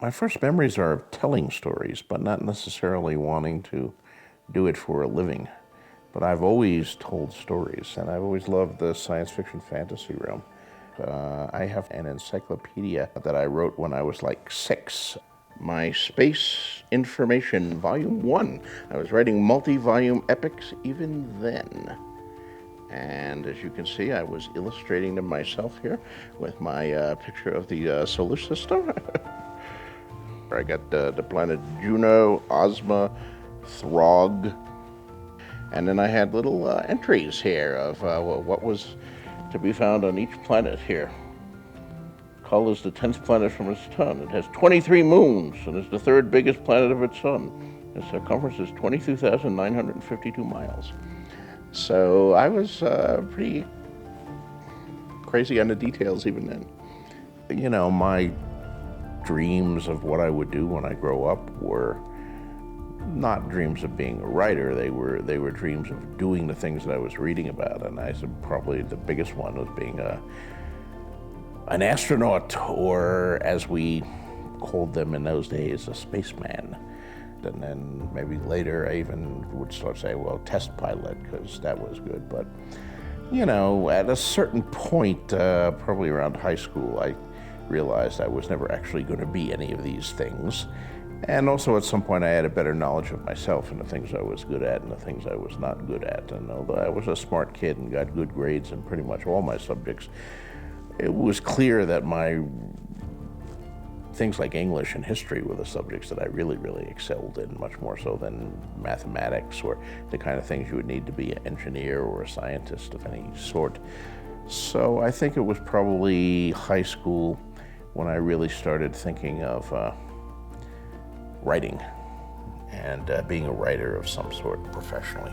My first memories are of telling stories, but not necessarily wanting to do it for a living. But I've always told stories, and I've always loved the science fiction fantasy realm. I have an encyclopedia that I wrote when I was like 6. My Space Information, Volume 1. I was writing multi-volume epics even then. And as you can see, I was illustrating them myself here with my picture of the solar system. I got the planet Juno, Ozma, Throg, and then I had little entries here of what was to be found on each planet here. Kull is the 10th planet from its sun. It has 23 moons and is the 3rd biggest planet of its sun. Its circumference is 22,952 miles. So I was pretty crazy on the details even then. You know, my dreams of what I would do when I grow up were not dreams of being a writer. They were dreams of doing the things that I was reading about. And I said probably the biggest one was being an astronaut, or as we called them in those days, a spaceman. And then maybe later I even would start saying, well, test pilot, because that was good. But, you know, at a certain point, probably around high school, I realized I was never actually going to be any of these things. And also at some point I had a better knowledge of myself and the things I was good at and the things I was not good at. And although I was a smart kid and got good grades in pretty much all my subjects, it was clear that my things like English and history were the subjects that I really, really excelled in, much more so than mathematics or the kind of things you would need to be an engineer or a scientist of any sort. So I think it was probably high school when I really started thinking of writing and being a writer of some sort professionally.